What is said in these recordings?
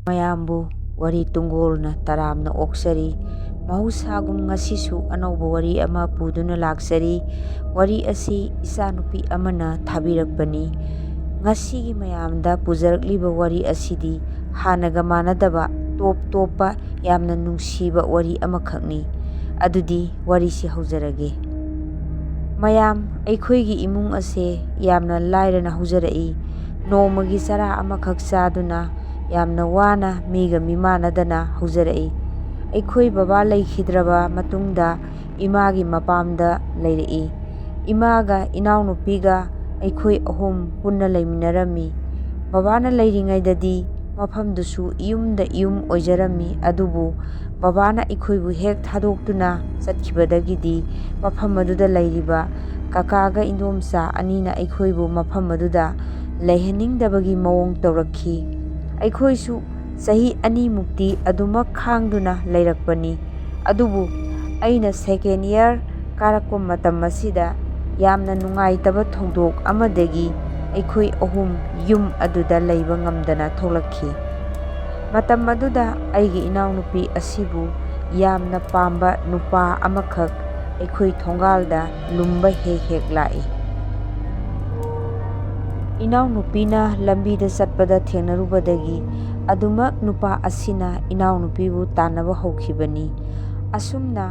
ꯃꯌꯥꯝꯕꯨ ꯋꯥꯔꯤ ꯇꯨꯡꯒꯣꯜꯅ ꯇꯔꯥꯝꯅ ꯑꯣꯛꯆꯔꯤ. ꯃꯍꯧꯁꯥꯒꯨꯝ ꯉꯁꯤꯁꯨ ꯑꯅꯧꯕ ꯋꯥꯔꯤ ꯑꯃ ꯄꯨꯗꯨꯅ ꯂꯥꯛꯆꯔꯤ. ꯋꯥꯔꯤ ꯑꯁꯤ ꯏꯆꯥꯅꯨꯄꯤ ꯑꯃꯅ ꯊꯥꯕꯤꯔꯛꯄꯅꯤ. ꯉꯁꯤꯒꯤ ꯃꯌꯥꯝꯗ ꯄꯨꯖꯔꯛꯂꯤꯕ ꯋꯥꯔꯤ ꯑꯁꯤꯗꯤ ꯍꯥꯟꯅꯒ ꯃꯥꯟꯅꯗꯕ ꯇꯣꯞ ꯇꯣꯞꯄ ꯌꯥꯝꯅ ꯅꯨꯡꯁꯤꯕ ꯋꯥꯔꯤ ꯑꯃꯈꯛꯅꯤ. ꯑꯗꯨꯗꯤ ꯋꯥꯔꯤꯁꯤ ꯍꯧꯖꯔꯒꯦ. ꯃꯌꯥꯝ, ꯑꯩꯈꯣꯏꯒꯤ ꯏꯃꯨꯡ ꯑꯁꯦ ꯌꯥꯝꯅ ꯂꯥꯏꯔꯅ ꯍꯧꯖꯔꯛꯏ. ꯅꯣꯡꯃꯒꯤ ꯆꯔꯥ ꯑꯃꯈꯛ ꯆꯥꯗꯨꯅ ꯌꯥꯝꯅ ꯋꯥꯅ ꯃꯤꯒ ꯃꯤꯃꯥꯟꯅꯗꯅ ꯍꯧꯖꯔꯛꯏ. ꯑꯩꯈꯣꯏ ꯕꯕꯥ ꯂꯩꯈꯤꯗ꯭ꯔꯕ ꯃꯇꯨꯡꯗ ꯏꯃꯥꯒꯤ ꯃꯄꯥꯝꯗ ꯂꯩꯔꯛꯏ. ꯏꯃꯥꯒ ꯏꯅꯥꯎꯅꯨꯄꯤꯒ ꯑꯩꯈꯣꯏ ꯑꯍꯨꯝ ꯄꯨꯟꯅ ꯂꯩꯃꯤꯟꯅꯔꯝꯃꯤ. ꯕꯕꯥꯅ ꯂꯩꯔꯤꯉꯩꯗꯗꯤ ꯃꯐꯝꯗꯨꯁꯨ ꯏꯌꯨꯝꯗ ꯏꯌꯨꯝ ꯑꯣꯏꯖꯔꯝꯃꯤ. ꯑꯗꯨꯕꯨ ꯕꯕꯥꯅ ꯑꯩꯈꯣꯏꯕꯨ ꯍꯦꯛ ꯊꯥꯗꯣꯛꯇꯨꯅ ꯆꯠꯈꯤꯕꯗꯒꯤꯗꯤ ꯃꯐꯝ ꯑꯗꯨꯗ ꯂꯩꯔꯤꯕ ꯀꯀꯥꯒ ꯏꯟꯗꯣꯝꯆꯥ ꯑꯅꯤꯅ ꯑꯩꯈꯣꯏꯕꯨ ꯃꯐꯝ ꯑꯗꯨꯗ ꯂꯩꯍꯟꯅꯤꯡꯗꯕꯒꯤ ꯃꯑꯣꯡ ꯇꯧꯔꯛꯈꯤ. ꯑꯩꯈꯣꯏꯁꯨ ꯆꯍꯤ 2ꯃꯨꯛꯇꯤ ꯑꯗꯨꯃꯛ ꯈꯥꯡꯗꯨꯅ ꯂꯩꯔꯛꯄꯅꯤ. ꯑꯗꯨꯕꯨ ꯑꯩꯅ ꯁꯦꯀꯦꯟ ꯏꯌꯔ ꯀꯥꯔꯛꯄ ꯃꯇꯝ ꯑꯁꯤꯗ ꯌꯥꯝꯅ ꯅꯨꯡꯉꯥꯏꯇꯕ ꯊꯧꯗꯣꯛ ꯑꯃꯗꯒꯤ ꯑꯩꯈꯣꯏ ꯑꯍꯨꯝ ꯌꯨꯝ ꯑꯗꯨꯗ ꯂꯩꯕ ꯉꯝꯗꯅ ꯊꯣꯛꯂꯛꯈꯤ. ꯃꯇꯝ ꯑꯗꯨꯗ ꯑꯩꯒꯤ ꯏꯅꯥꯎꯅꯨꯄꯤ ꯑꯁꯤꯕꯨ ꯌꯥꯝꯅ ꯄꯥꯝꯕ ꯅꯨꯄꯥ ꯑꯃꯈꯛ ꯑꯩꯈꯣꯏ ꯊꯣꯡꯒꯥꯜꯗ ꯂꯨꯝꯕ ꯍꯦꯛ ꯍꯦꯛ ꯂꯥꯛꯏ. ꯏꯅꯥꯎꯅꯨꯄꯤꯅ ꯂꯝꯕꯤꯗ ꯆꯠꯄꯗ ꯊꯦꯡꯅꯔꯨꯕꯗꯒꯤ ꯑꯗꯨꯃꯛ ꯅꯨꯄꯥ ꯑꯁꯤꯅ ꯏꯅꯥꯎꯅꯨꯄꯤꯕꯨ ꯇꯥꯟꯅꯕ ꯍꯧꯈꯤꯕꯅꯤ. ꯑꯁꯨꯝꯅ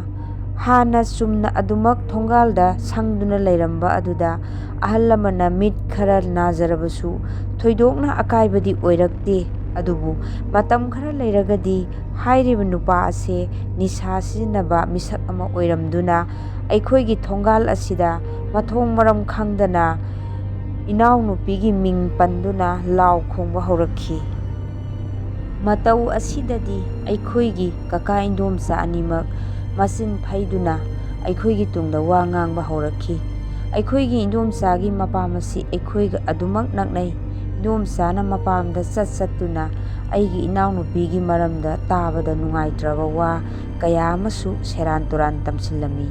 ꯍꯥꯟꯅ ꯆꯨꯝꯅ ꯑꯗꯨꯃꯛ ꯊꯣꯡꯒꯥꯜꯗ ꯁꯪꯗꯨꯅ ꯂꯩꯔꯝꯕ ꯑꯗꯨꯗ ꯑꯍꯜ ꯑꯃꯅ ꯃꯤꯠ ꯈꯔ ꯅꯥꯖꯔꯕꯁꯨ ꯊꯣꯏꯗꯣꯛꯅ ꯑꯀꯥꯏꯕꯗꯤ ꯑꯣꯏꯔꯛꯇꯦ. ꯑꯗꯨꯕꯨ ꯃꯇꯝ ꯈꯔ ꯂꯩꯔꯒꯗꯤ ꯍꯥꯏꯔꯤꯕ ꯅꯨꯄꯥ ꯑꯁꯦ ꯅꯤꯁꯥ ꯁꯤꯖꯤꯟꯅꯕ ꯃꯤꯁꯛ ꯑꯃ ꯑꯣꯏꯔꯝꯗꯨꯅ ꯑꯩꯈꯣꯏꯒꯤ ꯊꯣꯡꯒꯥꯜ ꯑꯁꯤꯗ ꯃꯊꯣꯡ ꯃꯔꯝ ꯈꯪꯗꯅ ꯏꯅꯥꯎꯅꯨꯄꯤꯒꯤ ꯃꯤꯡ ꯄꯟꯗꯨꯅ ꯂꯥꯎ ꯈꯣꯡꯕ ꯍꯧꯔꯛꯈꯤ. ꯃꯇꯧ ꯑꯁꯤꯗꯗꯤ ꯑꯩꯈꯣꯏꯒꯤ ꯀꯀꯥ ꯏꯟꯗꯣꯝꯆꯥ ꯑꯅꯤꯃꯛ ꯃꯆꯤꯟ ꯐꯩꯗꯨꯅ ꯑꯩꯈꯣꯏꯒꯤ ꯇꯨꯡꯗ ꯋꯥ ꯉꯥꯡꯕ ꯍꯧꯔꯛꯈꯤ. ꯑꯩꯈꯣꯏꯒꯤ ꯏꯟꯗꯣꯝꯆꯥꯒꯤ ꯃꯄꯥꯝ ꯑꯁꯤ ꯑꯩꯈꯣꯏꯒ ꯑꯗꯨꯃꯛ ꯅꯛꯅꯩ. ꯏꯟꯗꯣꯝꯆꯥꯅ ꯃꯄꯥꯝꯗ ꯆꯠꯇꯨꯅ ꯑꯩꯒꯤ ꯏꯅꯥꯎꯅꯨꯄꯤꯒꯤ ꯃꯔꯝꯗ ꯇꯥꯕꯗ ꯅꯨꯡꯉꯥꯏꯇ꯭ꯔꯕ ꯋꯥ ꯀꯌꯥ ꯑꯃꯁꯨ ꯁꯦꯔꯥꯟ ꯇꯨꯔꯥꯟ ꯇꯝꯁꯤꯜꯂꯝꯃꯤ.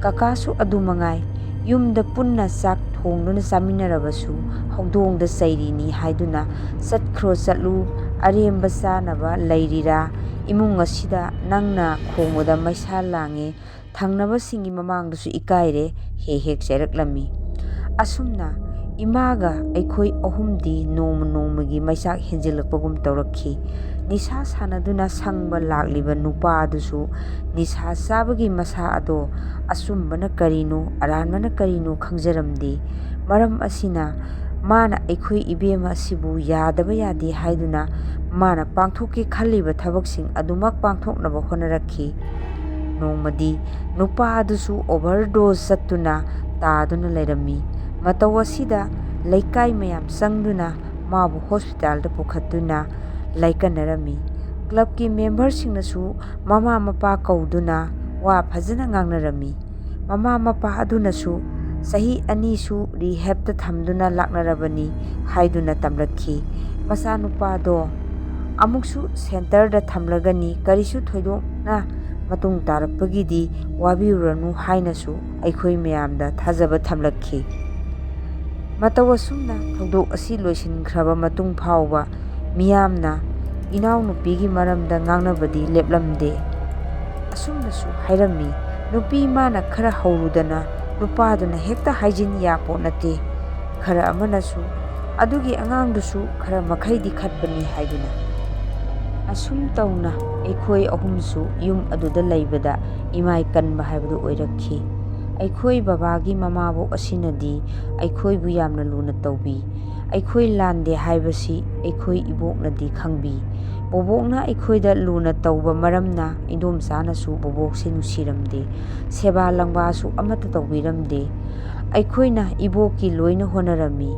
ꯀꯀꯥꯁꯨ ꯑꯗꯨꯃꯉꯥꯏ. ꯌꯨꯝꯗ ꯄꯨꯟꯅ ꯆꯥꯛ ꯊꯣꯡꯗꯨꯅ ꯆꯥꯃꯤꯟꯅꯔꯕꯁꯨ ꯍꯧꯗꯣꯡꯗ ꯆꯩꯔꯤꯅꯤ ꯍꯥꯏꯗꯨꯅ ꯆꯠꯈ꯭ꯔꯣ ꯆꯠꯂꯨ, ꯑꯔꯦꯝꯕ ꯆꯥꯅꯕ ꯂꯩꯔꯤꯔꯥ, ꯏꯃꯨꯡ ꯑꯁꯤꯗ ꯅꯪꯅ ꯈꯣꯡꯕꯗ ꯃꯩꯁꯥ ꯂꯥꯡꯉꯦ, ꯊꯪꯅꯕꯁꯤꯡꯒꯤ ꯃꯃꯥꯡꯗꯁꯨ ꯏꯀꯥꯏꯔꯦ ꯍꯦꯛ ꯍꯦꯛ ꯆꯩꯔꯛꯂꯝꯃꯤ. ꯑꯁꯨꯝꯅ ꯏꯃꯥꯒ ꯑꯩꯈꯣꯏ ꯑꯍꯨꯝꯗꯤ ꯅꯣꯡꯃ ꯅꯣꯡꯃꯒꯤ ꯃꯩꯆꯥꯛ ꯍꯦꯟꯖꯤꯜꯂꯛꯄꯒꯨꯝ ꯇꯧꯔꯛꯈꯤ. ꯅꯤꯁꯥ ꯁꯥꯟꯅꯗꯨꯅ ꯁꯪꯕ ꯂꯥꯛꯂꯤꯕ ꯅꯨꯄꯥ ꯑꯗꯨꯁꯨ ꯅꯤꯁꯥ ꯆꯥꯕꯒꯤ ꯃꯁꯥ ꯑꯗꯣ ꯑꯆꯨꯝꯕꯅ ꯀꯔꯤꯅꯣ ꯑꯔꯥꯟꯕꯅ ꯀꯔꯤꯅꯣ ꯈꯪꯖꯔꯝꯗꯦ. ꯃꯔꯝ ꯑꯁꯤꯅ ꯃꯥꯅ ꯑꯩꯈꯣꯏ ꯏꯕꯦꯝꯃ ꯑꯁꯤꯕꯨ ꯌꯥꯗꯕ ꯌꯥꯗꯦ ꯍꯥꯏꯗꯨꯅ ꯃꯥꯅ ꯄꯥꯡꯊꯣꯛꯀꯦ ꯈꯜꯂꯤꯕ ꯊꯕꯛꯁꯤꯡ ꯑꯗꯨꯃꯛ ꯄꯥꯡꯊꯣꯛꯅꯕ ꯍꯣꯠꯅꯔꯛꯈꯤ. ꯅꯣꯡꯃꯗꯤ ꯅꯨꯄꯥ ꯑꯗꯨꯁꯨ ꯑꯣꯚꯔꯗꯣꯁ ꯆꯠꯇꯨꯅ ꯇꯥꯗꯨꯅ ꯂꯩꯔꯝꯃꯤ. ꯃꯇꯧ ꯑꯁꯤꯗ ꯂꯩꯀꯥꯏ ꯃꯌꯥꯝ ꯆꯪꯗꯨꯅ ꯃꯥꯕꯨ ꯍꯣꯁꯄꯤꯇꯥꯜꯗ ꯄꯨꯈꯠꯇꯨꯅ ꯂꯥꯏꯀꯠꯅꯔꯝꯃꯤ. ꯀ꯭ꯂꯕꯀꯤ ꯃꯦꯝꯕꯔꯁꯤꯡꯅꯁꯨ ꯃꯃꯥ ꯃꯄꯥ ꯀꯧꯗꯨꯅ ꯋꯥ ꯐꯖꯅ ꯉꯥꯡꯅꯔꯝꯃꯤ. ꯃꯃꯥ ꯃꯄꯥ ꯑꯗꯨꯅꯁꯨ ꯆꯍꯤ 2ꯁꯨ ꯔꯤꯍꯦꯕꯇ ꯊꯝꯗꯨꯅ ꯂꯥꯛꯅꯔꯕꯅꯤ ꯍꯥꯏꯗꯨꯅ ꯇꯝꯂꯛꯈꯤ. ꯃꯆꯥꯅꯨꯄꯥꯗꯣ ꯑꯃꯨꯛꯁꯨ ꯁꯦꯟꯇꯔꯗ ꯊꯝꯂꯒꯅꯤ, ꯀꯔꯤꯁꯨ ꯊꯣꯏꯗꯣꯛꯅ ꯃꯇꯨꯡ ꯇꯥꯔꯛꯄꯒꯤꯗꯤ ꯋꯥꯕꯤꯔꯨꯔꯅꯨ ꯍꯥꯏꯅꯁꯨ ꯑꯩꯈꯣই ꯃꯌꯥꯝꯗ ꯊꯥꯖꯕ ꯊꯝꯂꯛꯈꯤ. ꯃꯇꯧ ꯑꯁꯨꯝꯅ ꯊꯧꯗꯣꯛ ꯑꯁꯤ ꯂꯣꯏꯁꯤꯟꯈ꯭ꯔꯕ ꯃꯇꯨꯡ ꯐꯥꯎꯕ ꯃꯤꯌꯥꯝꯅ ꯏꯅꯥꯎꯅꯨꯄꯤꯒꯤ ꯃꯔꯝꯗ ꯉꯥꯡꯅꯕꯗꯤ ꯂꯦꯞꯂꯝꯗꯦ. ꯑꯁꯨꯝꯅꯁꯨ ꯍꯥꯏꯔꯝꯃꯤ, ꯅꯨꯄꯤ ꯃꯥꯅ ꯈꯔ ꯍꯧꯔꯨꯗꯅ ꯅꯨꯄꯥꯗꯨꯅ ꯍꯦꯛꯇ ꯍꯥꯏꯖꯤꯟ ꯌꯥꯄꯣꯠ ꯅꯠꯇꯦ. ꯈꯔ ꯑꯃꯅꯁꯨ ꯑꯗꯨꯒꯤ ꯑꯉꯥꯡꯗꯨꯁꯨ ꯈꯔ ꯃꯈꯩꯗꯤ ꯈꯠꯄꯅꯤ ꯍꯥꯏꯗꯨꯅ. ꯑꯁꯨꯝ ꯇꯧꯅ ꯑꯩꯈꯣꯏ ꯑꯍꯨꯝꯁꯨ ꯌꯨꯝ ꯑꯗꯨꯗ ꯂꯩꯕꯗ ꯏꯃꯥꯏ ꯀꯟꯕ ꯍꯥꯏꯕꯗꯨ ꯑꯣꯏꯔꯛꯈꯤ. ꯑꯩꯈꯣꯏ ꯕꯕꯥꯒꯤ ꯃꯃꯥꯕꯣꯛ ꯑꯁꯤꯅꯗꯤ ꯑꯩꯈꯣꯏꯕꯨ ꯌꯥꯝꯅ ꯂꯨꯅ ꯇꯧꯕꯤ. ꯑꯩꯈꯣꯏ ꯂꯥꯟꯗꯦ ꯍꯥꯏꯕꯁꯤ ꯑꯩꯈꯣই ꯏꯕꯣꯛꯅꯗꯤ ꯈꯪꯕꯤ. ꯕꯣꯕꯣꯛꯅ ꯑꯩꯈꯣꯏꯗ ꯂꯨꯅ ꯇꯧꯕ ꯃꯔꯝꯅ ꯏꯟꯗꯣꯝꯆꯥꯅꯁꯨ ꯕꯣꯕꯣꯛꯁꯦ ꯅꯨꯡꯁꯤꯔꯝꯗꯦ. ꯁꯦꯕꯥ ꯂꯪꯕꯥꯁꯨ ꯑꯃꯠꯇ ꯇꯧꯕꯤꯔꯝꯗꯦ. ꯑꯩꯈꯣꯏꯅ ꯏꯕꯣꯛꯀꯤ ꯂꯣꯏꯅ ꯍꯣꯠꯅꯔꯝꯃꯤ.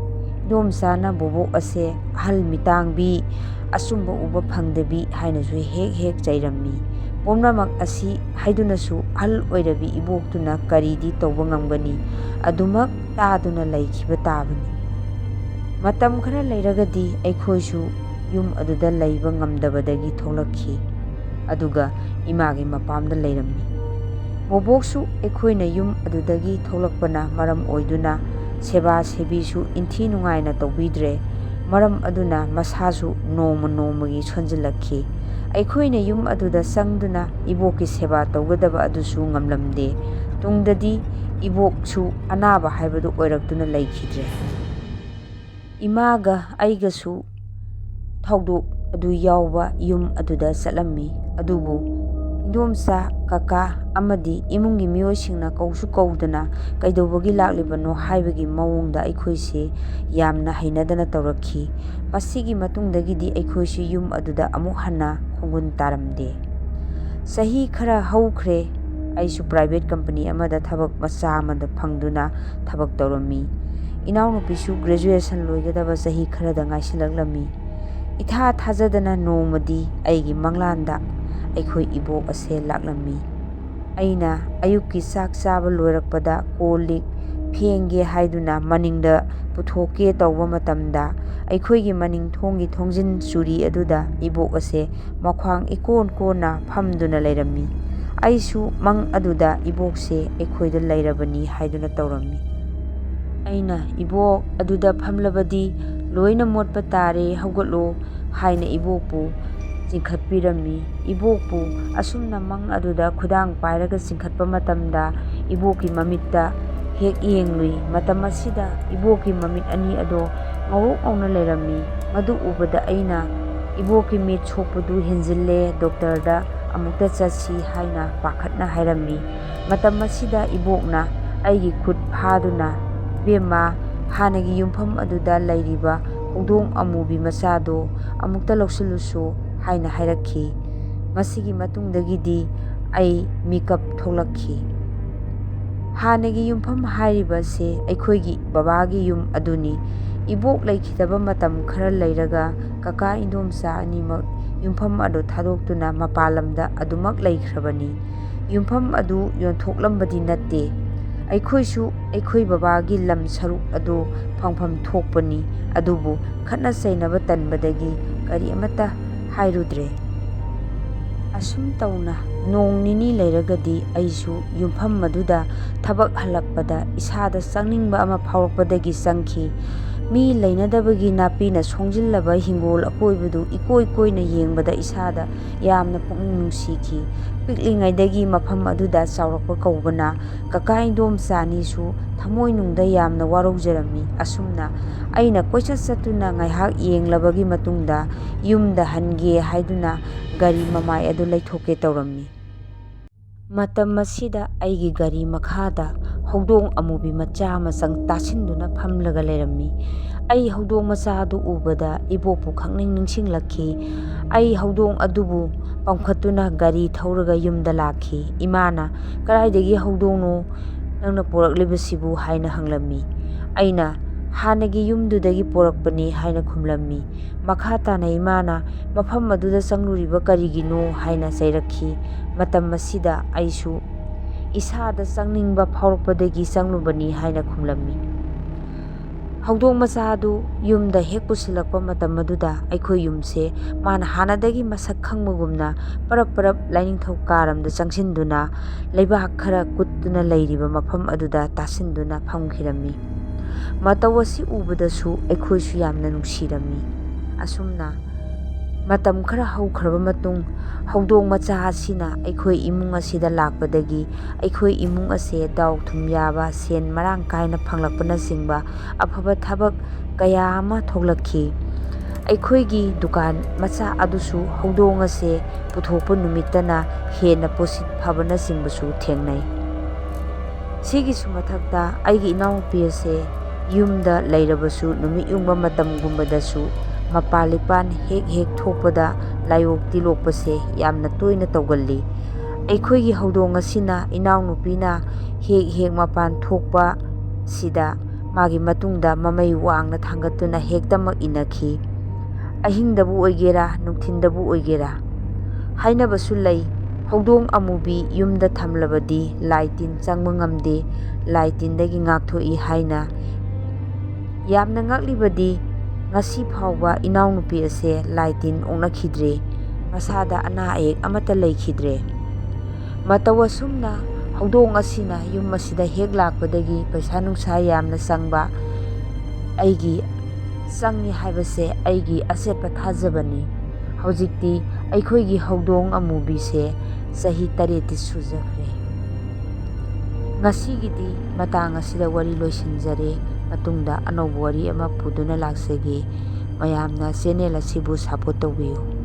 ꯏꯟꯗꯣꯝꯆꯥꯅ ꯕꯣꯕꯣꯛ ꯑꯁꯦ ꯑꯍꯜ ꯃꯤꯇꯥꯡꯕꯤ, ꯑꯆꯨꯝꯕ ꯎꯕ ꯐꯪꯗꯕꯤ ꯍꯥꯏꯅꯁꯨ ꯍꯦꯛ ꯍꯦꯛ ꯆꯩꯔꯝꯃꯤ. ꯄꯨꯝꯅꯃꯛ ꯑꯁꯤ ꯍꯥꯏꯗꯨꯅꯁꯨ ꯑꯍꯜ ꯑꯣꯏꯔꯕꯤ ꯏꯕꯣꯛꯇꯨꯅ ꯀꯔꯤꯗꯤ ꯇꯧꯕ ꯉꯝꯒꯅꯤ, ꯑꯗꯨꯃꯛ ꯇꯥꯗꯨꯅ ꯂꯩꯈꯤꯕ ꯇꯥꯕꯅꯤ. ꯃꯇꯝ ꯈꯔ ꯂꯩꯔꯒꯗꯤ ꯑꯩꯈꯣꯏꯁꯨ ꯌꯨꯝ ꯑꯗꯨꯗ ꯂꯩꯕ ꯉꯝꯗꯕꯗꯒꯤ ꯊꯣꯛꯂꯛꯈꯤ. ꯑꯗꯨꯒ ꯏꯃꯥꯒꯤ ꯃꯄꯥꯝꯗ ꯂꯩꯔꯝꯃꯤ. ꯕꯣꯕꯣꯛꯁꯨ ꯑꯩꯈꯣꯏꯅ ꯌꯨꯝ ꯑꯗꯨꯗꯒꯤ ꯊꯣꯛꯂꯛꯄꯅ ꯃꯔꯝ ꯑꯣꯏꯗꯨꯅ ꯁꯦꯕꯥ ꯁꯦꯕꯤꯁꯨ ꯏꯟꯊꯤ ꯅꯨꯡꯉꯥꯏꯅ ꯇꯧꯕꯤꯗ꯭ꯔꯦ. ꯃꯔꯝ ꯑꯗꯨꯅ ꯃꯁꯥꯁꯨ ꯅꯣꯡꯃ ꯅꯣꯡꯃꯒꯤ ꯁꯣꯟꯖꯤꯜꯂꯛꯈꯤ꯫ ꯑꯩꯈꯣꯏꯅ ꯌꯨꯝ ꯑꯗꯨꯗ ꯆꯪꯗꯨꯅ ꯏꯕꯣꯛꯀꯤ ꯁꯦꯕꯥ ꯇꯧꯒꯗꯕ ꯑꯗꯨꯁꯨ ꯉꯝꯂꯝꯗꯦ꯫ ꯇꯨꯡꯗꯗꯤ ꯏꯕꯣꯛꯁꯨ ꯑꯅꯥꯕ ꯍꯥꯏꯕꯗꯨ ꯑꯣꯏꯔꯛꯇꯨꯅ ꯂꯩꯈꯤꯗ꯭ꯔꯦ꯫ ꯏꯃꯥꯒ ꯑꯩꯒꯁꯨ ꯊꯧꯗꯣꯛ ꯑꯗꯨ ꯌꯥꯎꯕ ꯌꯨꯝ ꯑꯗꯨꯗ ꯆꯠꯂꯝꯃꯤ꯫ ꯑꯗꯨꯕꯨ ꯏꯟꯗꯣꯝꯆꯥ, ꯀꯀꯥ ꯑꯃꯗꯤ ꯏꯃꯨꯡꯒꯤ ꯃꯤꯑꯣꯏꯁꯤꯡꯅ ꯀꯧꯁꯨ ꯀꯧꯗꯅ ꯀꯩꯗꯧꯕꯒꯤ ꯂꯥꯛꯂꯤꯕꯅꯣ ꯍꯥꯏꯕꯒꯤ ꯃꯑꯣꯡꯗ ꯑꯩꯈꯣꯏꯁꯦ ꯌꯥꯝꯅ ꯍꯩꯅꯗꯅ ꯇꯧꯔꯛꯈꯤ꯫ ꯃꯁꯤꯒꯤ ꯃꯇꯨꯡꯗꯒꯤꯗꯤ ꯑꯩꯈꯣꯏꯁꯦ ꯌꯨꯝ ꯑꯗꯨꯗ ꯑꯃꯨꯛ ꯍꯟꯅ ꯈꯣꯡꯒꯨꯟ ꯇꯥꯔꯝꯗꯦ꯫ ꯆꯍꯤ ꯈꯔ ꯍꯧꯈ꯭ꯔꯦ꯫ ꯑꯩꯁꯨ ꯄ꯭ꯔꯥꯏꯚꯦꯠ ꯀꯝꯄꯅꯤ ꯑꯃꯗ ꯊꯕꯛ ꯃꯆꯥ ꯑꯃꯗ ꯐꯪꯗꯨꯅ ꯊꯕꯛ ꯇꯧꯔꯝꯃꯤ꯫ ꯏꯅꯥꯎꯅꯨꯄꯤꯁꯨ ꯒ꯭ꯔꯦꯖꯨꯑꯦꯁꯟ ꯂꯣꯏꯒꯗꯕ ꯆꯍꯤ ꯈꯔꯗ ꯉꯥꯏꯁꯤꯜꯂꯛꯂꯝꯃꯤ꯫ ꯏꯊꯥ ꯊꯥꯖꯗꯅ ꯅꯣꯡꯃꯗꯤ ꯑꯩꯒꯤ ꯃꯪꯂꯥꯟꯗ ꯑꯩꯈꯣꯏ ꯏꯕꯣꯛ ꯑꯁꯦ ꯂꯥꯛꯂꯝꯃꯤ꯫ ꯑꯩꯅ ꯑꯌꯨꯛꯀꯤ ꯆꯥꯛ ꯆꯥꯕ ꯂꯣꯏꯔꯛꯄꯗ ꯀꯣꯜ ꯂꯤꯛ ꯐꯦꯡꯒꯦ ꯍꯥꯏꯗꯨꯅ ꯃꯅꯤꯡꯗ ꯄꯨꯊꯣꯛꯀꯦ ꯇꯧꯕ ꯃꯇꯝꯗ ꯑꯩꯈꯣꯏꯒꯤ ꯃꯅꯤꯡ ꯊꯣꯡꯒꯤ ꯊꯣꯡꯖꯤꯟ ꯆꯨꯔꯤ ꯑꯗꯨꯗ ꯏꯕꯣꯛ ꯑꯁꯦ ꯃꯈ꯭ꯋꯥꯡ ꯏꯀꯣꯟ ꯀꯣꯟꯅ ꯐꯝꯗꯨꯅ ꯂꯩꯔꯝꯃꯤ꯫ ꯑꯩꯁꯨ ꯃꯪ ꯑꯗꯨꯗ ꯏꯕꯣꯛꯁꯦ ꯑꯩꯈꯣꯏꯗ ꯂꯩꯔꯕꯅꯤ ꯍꯥꯏꯗꯨꯅ ꯇꯧꯔꯝꯃꯤ꯫ ꯑꯩꯅ "ꯏꯕꯣꯛ, ꯑꯗꯨꯗ ꯐꯝꯂꯕꯗꯤ ꯂꯣꯏꯅ ꯃꯣꯠꯄ ꯇꯥꯔꯦ, ꯍꯧꯒꯠꯂꯣ" ꯍꯥꯏꯅ ꯏꯕꯣꯛꯄꯨ ꯆꯤꯡꯈꯠꯄꯤꯔꯝꯃꯤ꯫ ꯏꯕꯣꯛꯄꯨ ꯑꯁꯨꯝꯅ ꯃꯪ ꯑꯗꯨꯗ ꯈꯨꯗꯥꯡ ꯄꯥꯏꯔꯒ ꯆꯤꯡꯈꯠꯄ ꯃꯇꯝꯗ ꯏꯕꯣꯛꯀꯤ ꯃꯃꯤꯠꯇ ꯍꯦꯛ ꯌꯦꯡꯂꯨꯏ꯫ ꯃꯇꯝ ꯑꯁꯤꯗ ꯏꯕꯣꯛꯀꯤ ꯃꯃꯤꯠ ꯑꯅꯤ ꯑꯗꯣ ꯉꯧꯔꯣꯛ ꯉꯧꯅ ꯂꯩꯔꯝꯃꯤ꯫ ꯃꯗꯨ ꯎꯕꯗ ꯑꯩꯅ "ꯏꯕꯣꯛꯀꯤ ꯃꯤꯠ ꯁꯣꯛꯄꯗꯨ ꯍꯦꯟꯖꯤꯜꯂꯦ, ꯗꯣꯛꯇꯔꯗ ꯑꯃꯨꯛꯇ ꯆꯠꯁꯤ" ꯍꯥꯏꯅ ꯄꯥꯈꯠꯅ ꯍꯥꯏꯔꯝꯃꯤ꯫ ꯃꯇꯝ ꯑꯁꯤꯗ ꯏꯕꯣꯛꯅ ꯑꯩꯒꯤ ꯈꯨꯠ ꯐꯥꯗꯨꯅ "ꯏꯕꯦꯝꯃ, ꯍꯥꯟꯅꯒꯤ ꯌꯨꯝꯐꯝ ꯑꯗꯨꯗ ꯂꯩꯔꯤꯕ ꯍꯧꯗꯣꯡ ꯑꯃꯨꯕꯤ ꯃꯆꯥꯗꯣ ꯑꯃꯨꯛꯇ ꯂꯧꯁꯤꯜꯂꯨꯆꯣ" ꯍꯥꯏꯅ ꯍꯥꯏꯔꯛꯈꯤ꯫ ꯃꯁꯤꯒꯤ ꯃꯇꯨꯡꯗꯒꯤꯗꯤ ꯑꯩ ꯃꯤꯀꯞ ꯊꯣꯛꯂꯛꯈꯤ꯫ ꯍꯥꯟꯅꯒꯤ ꯌꯨꯝꯐꯝ ꯍꯥꯏꯔꯤꯕꯁꯦ ꯑꯩꯈꯣꯏꯒꯤ ꯕꯕꯥꯒꯤ ꯌꯨꯝ ꯑꯗꯨꯅꯤ꯫ ꯏꯕꯣꯛ ꯂꯩꯈꯤꯗꯕ ꯃꯇꯝ ꯈꯔ ꯂꯩꯔꯒ ꯀꯀꯥ ꯏꯟꯗꯣꯝꯆꯥ ꯑꯅꯤꯃꯛ ꯌꯨꯝꯐꯝ ꯑꯗꯨ ꯊꯥꯗꯣꯛꯇꯨꯅ ꯃꯄꯥꯟ ꯂꯝꯗ ꯑꯗꯨꯃꯛ ꯂꯩꯈ꯭ꯔꯕꯅꯤ꯫ ꯌꯨꯝꯐꯝ ꯑꯗꯨ ꯌꯣꯟꯊꯣꯛꯂꯝꯕꯗꯤ ꯅꯠꯇꯦ꯫ ꯑꯩꯈꯣꯏꯁꯨ ꯑꯩꯈꯣꯏ ꯕꯕꯥꯒꯤ ꯂꯝ ꯁꯔꯨꯛ ꯑꯗꯨ ꯐꯪꯐꯝ ꯊꯣꯛꯄꯅꯤ꯫ ꯑꯗꯨꯕꯨ ꯈꯠꯅ ꯆꯩꯅꯕ ꯇꯟꯕꯗꯒꯤ ꯀꯔꯤ ꯑꯃꯠꯇ ꯍꯥꯏꯔꯨꯗ꯭ꯔꯦ꯫ ꯑꯁꯨꯝ ꯇꯧꯅ ꯅꯣꯡ ꯅꯤꯅꯤ ꯂꯩꯔꯒꯗꯤ ꯑꯩꯁꯨ ꯌꯨꯝꯐꯝ ꯑꯗꯨꯗ ꯊꯕꯛ ꯍꯜꯂꯛꯄꯗ ꯏꯁꯥꯗ ꯆꯪꯅꯤꯡꯕ ꯑꯃ ꯐꯥꯎꯔꯛꯄꯗꯒꯤ ꯆꯪꯈꯤ꯫ ꯃꯤ ꯂꯩꯅꯗꯕꯒꯤ ꯅꯥꯄꯤꯅ ꯁꯣꯡꯖꯤꯜꯂꯕ ꯍꯤꯡꯒꯣꯜ ꯑꯀꯣꯏꯕꯗꯨ ꯏꯀꯣꯏ ꯀꯣꯏꯅ ꯌꯦꯡꯕꯗ ꯏꯁꯥꯗ ꯌꯥꯝꯅ ꯄꯨꯛꯅꯤꯡ ꯅꯨꯡꯁꯤꯈꯤ꯫ ꯄꯤꯛꯂꯤꯉꯩꯗꯒꯤ ꯃꯐꯝ ꯑꯗꯨꯗ ꯆꯥꯎꯔꯛꯄ ꯀꯧꯕꯅ ꯀꯀꯥ ꯏꯟꯗꯣꯝꯆꯥ ꯑꯅꯤꯁꯨ ꯊꯃꯣꯏꯅꯨꯡꯗ ꯌꯥꯝꯅ ꯋꯥꯔꯧꯖꯔꯝꯃꯤ꯫ ꯑꯁꯨꯝꯅ ꯑꯩꯅ ꯀꯣꯏꯆꯠ ꯆꯠꯇꯨꯅ ꯉꯥꯏꯍꯥꯛ ꯌꯦꯡꯂꯕꯒꯤ ꯃꯇꯨꯡꯗ ꯌꯨꯝꯗ ꯍꯟꯒꯦ ꯍꯥꯏꯗꯨꯅ ꯒꯥꯔꯤ ꯃꯃꯥꯏ ꯑꯗꯨ ꯂꯩꯊꯣꯛꯀꯦ ꯇꯧꯔꯝꯃꯤ꯫ ꯃꯇꯝ ꯑꯁꯤꯗ ꯑꯩꯒꯤ ꯒꯥꯔꯤ ꯃꯈꯥꯗ ꯍꯧꯗꯣꯡ ꯑꯃꯨꯕꯤ ꯃꯆꯥ ꯑꯃꯆꯪ ꯇꯥꯁꯤꯟꯗꯨꯅ ꯐꯝꯂꯒ ꯂꯩꯔꯝꯃꯤ꯫ ꯑꯩ ꯍꯧꯗꯣꯡ ꯃꯆꯥ ꯑꯗꯨ ꯎꯕꯗ ꯏꯕꯣꯛꯄꯨ ꯈꯪꯅꯤꯡ ꯅꯤꯡꯁꯤꯡꯂꯛꯈꯤ꯫ ꯑꯩ ꯍꯧꯗꯣꯡ ꯑꯗꯨꯕꯨ ꯄꯝꯈꯠꯇꯨꯅ ꯒꯥꯔꯤ ꯊꯧꯔꯒ ꯌꯨꯝꯗ ꯂꯥꯛꯈꯤ꯫ ꯏꯃꯥꯅ "ꯀꯗꯥꯏꯗꯒꯤ ꯍꯧꯗꯣꯡꯅꯣ ꯅꯪꯅ ꯄꯣꯔꯛꯂꯤꯕꯁꯤꯕꯨ" ꯍꯥꯏꯅ ꯍꯪꯂꯝꯃꯤ꯫ ꯑꯩꯅ "ꯍꯥꯟꯅꯒꯤ ꯌꯨꯝꯗꯨꯗꯒꯤ ꯄꯣꯔꯛꯄꯅꯤ" ꯍꯥꯏꯅ ꯈꯨꯝꯂꯝꯃꯤ꯫ ꯃꯈꯥ ꯇꯥꯅ ꯏꯃꯥꯅ "ꯃꯐꯝ ꯑꯗꯨꯗ ꯆꯪꯂꯨꯔꯤꯕ ꯀꯔꯤꯒꯤꯅꯣ" ꯍꯥꯏꯅ ꯆꯩꯔꯛꯈꯤ꯫ ꯃꯇꯝ ꯑꯁꯤꯗ ꯑꯩꯁꯨ "ꯏꯁꯥꯗ ꯆꯪꯅꯤꯡꯕ ꯐꯥꯎꯔꯛꯄꯗꯒꯤ ꯆꯪꯂꯨꯕꯅꯤ" ꯍꯥꯏꯅ ꯈꯨꯝꯂꯝꯃꯤ꯫ ꯍꯧꯗꯣꯡ ꯃꯆꯥ ꯑꯗꯨ ꯌꯨꯝꯗ ꯍꯦꯛ ꯄꯨꯁꯤꯜꯂꯛꯄ ꯃꯇꯝ ꯑꯗꯨꯗ ꯑꯩꯈꯣꯏ ꯌꯨꯝꯁꯦ ꯃꯥꯅ ꯍꯥꯟꯅꯗꯒꯤ ꯃꯁꯛ ꯈꯪꯕꯒꯨꯝꯅ ꯄꯔꯞ ꯄꯔꯞ ꯂꯥꯏꯅꯤꯡꯊꯧ ꯀꯥꯔꯝꯗ ꯆꯪꯁꯤꯟꯗꯨꯅ ꯂꯩꯕꯥꯛ ꯈꯔ ꯀꯨꯠꯇꯨꯅ ꯂꯩꯔꯤꯕ ꯃꯐꯝ ꯑꯗꯨꯗ ꯇꯥꯁꯤꯟꯗꯨꯅ ꯐꯝꯈꯤꯔꯝꯃꯤ꯫ ꯃꯇꯧ ꯑꯁꯤ ꯎꯕꯗꯁꯨ ꯑꯩꯈꯣꯏꯁꯨ ꯌꯥꯝꯅ ꯅꯨꯡꯁꯤꯔꯝꯃꯤ꯫ ꯑꯁꯨꯝꯅ ꯃꯇꯝ ꯈꯔ ꯍꯧꯈ꯭ꯔꯕ ꯃꯇꯨꯡ ꯍꯧꯗꯣꯡ ꯃꯆꯥ ꯑꯁꯤꯅ ꯑꯩꯈꯣꯏ ꯏꯃꯨꯡ ꯑꯁꯤꯗ ꯂꯥꯛꯄꯗꯒꯤ ꯑꯩꯈꯣꯏ ꯏꯃꯨꯡ ꯑꯁꯦ ꯗꯥꯎ ꯊꯨꯝ ꯌꯥꯕ, ꯁꯦꯟ ꯃꯔꯥꯡ ꯀꯥꯏꯅ ꯐꯪꯂꯛꯄꯅꯆꯤꯡꯕ ꯑꯐꯕ ꯊꯕꯛ ꯀꯌꯥ ꯑꯃ ꯊꯣꯛꯂꯛꯈꯤ꯫ ꯑꯩꯈꯣꯏꯒꯤ ꯗꯨꯀꯥꯟ ꯃꯆꯥ ꯑꯗꯨꯁꯨ ꯍꯧꯗꯣꯡ ꯑꯁꯦ ꯄꯨꯊꯣꯛꯄ ꯅꯨꯃꯤꯠꯇꯅ ꯍꯦꯟꯅ ꯄꯣꯠꯁꯤꯠ ꯐꯕꯅꯆꯤꯡꯕꯁꯨ ꯊꯦꯡꯅꯩ꯫ ꯁꯤꯒꯤꯁꯨ ꯃꯊꯛꯇ ꯑꯩꯒꯤ ꯏꯅꯥꯎꯅꯨꯄꯤ ꯑꯁꯦ ꯌꯨꯝꯗ ꯂꯩꯔꯕꯁꯨ ꯅꯨꯃꯤꯠ ꯌꯨꯡꯕ ꯃꯇꯝꯒꯨꯝꯕꯗꯁꯨ ꯃꯄꯥꯟ ꯂꯤꯄꯥꯟ ꯍꯦꯛ ꯍꯦꯛ ꯊꯣꯛꯄꯗ ꯂꯥꯏꯑꯣꯛ ꯇꯤꯜꯂꯣꯛꯄꯁꯦ ꯌꯥꯝꯅ ꯇꯣꯏꯅ ꯇꯧꯒꯜꯂꯤ꯫ ꯑꯩꯈꯣꯏꯒꯤ ꯍꯧꯗꯣꯡ ꯑꯁꯤꯅ ꯏꯅꯥꯎꯅꯨꯄꯤꯅ ꯍꯦꯛ ꯍꯦꯛ ꯃꯄꯥꯟ ꯊꯣꯛꯄꯁꯤꯗ ꯃꯥꯒꯤ ꯃꯇꯨꯡꯗ ꯃꯃꯩ ꯋꯥꯡꯅ ꯊꯥꯡꯒꯠꯇꯨꯅ ꯍꯦꯛꯇꯃꯛ ꯏꯟꯅꯈꯤ꯫ ꯑꯍꯤꯡꯗꯕꯨ ꯑꯣꯏꯒꯦꯔꯥ ꯅꯨꯡꯊꯤꯟꯗꯕꯨ ꯑꯣꯏꯒꯦꯔꯥ꯫ ꯍꯥꯏꯅꯕꯁꯨ ꯂꯩ, ꯍꯧꯗꯣꯡ ꯑꯃꯨꯕꯤ ꯌꯨꯝꯗ ꯊꯝꯂꯕꯗꯤ ꯂꯥꯏ ꯇꯤꯟ ꯆꯪꯕ ꯉꯝꯗꯦ, ꯂꯥꯏ ꯇꯤꯟꯗꯒꯤ ꯉꯥꯛꯊꯣꯛꯏ ꯍꯥꯏꯅ꯫ ꯌꯥꯝꯅ ꯉꯛꯂꯤꯕꯗꯤ ꯉꯁꯤ ꯐꯥꯎꯕ ꯏꯅꯥꯎꯅꯨꯄꯤ ꯑꯁꯦ ꯂꯥꯏ ꯇꯤꯟ ꯑꯣꯛꯅꯈꯤꯗ꯭ꯔꯦ, ꯃꯁꯥꯗ ꯑꯅꯥ ꯑꯌꯦꯛ ꯑꯃꯠꯇ ꯂꯩꯈꯤꯗ꯭ꯔꯦ꯫ ꯃꯇꯧ ꯑꯁꯨꯝꯅ ꯍꯧꯗꯣꯡ ꯑꯁꯤꯅ ꯌꯨꯝ ꯑꯁꯤꯗ ꯍꯦꯛ ꯂꯥꯛꯄꯗꯒꯤ ꯄꯩꯁꯥ ꯅꯨꯡꯁꯥ ꯌꯥꯝꯅ ꯆꯪꯕ, ꯑꯩꯒꯤ ꯆꯪꯏ ꯍꯥꯏꯕꯁꯦ ꯑꯩꯒꯤ ꯑꯆꯦꯠꯄ ꯊꯥꯖꯕꯅꯤ꯫ ꯍꯧꯖꯤꯛꯇꯤ ꯑꯩꯈꯣꯏꯒꯤ ꯍꯧꯗꯣꯡ ꯑꯃꯨꯕꯤꯁꯦ ꯆꯍꯤ 8ꯇꯤ ꯁꯨꯖꯈ꯭ꯔꯦ꯫ ꯉꯁꯤꯒꯤꯗꯤ ꯃꯇꯥꯡ ꯑꯁꯤꯗ ꯋꯥꯔꯤ ꯂꯣꯏꯁꯤꯟꯖꯔꯦ꯫ ꯃꯇꯨꯡꯗ ꯑꯅꯧꯕ ꯋꯥꯔꯤ ꯑꯃ ꯄꯨꯗꯨꯅ ꯂꯥꯛꯆꯒꯦ꯫ ꯃꯌꯥꯝꯅ ꯆꯦꯅꯦꯜ ꯑꯁꯤꯕꯨ ꯁꯄꯣꯔꯠ ꯇꯧꯕꯤꯌꯨ꯫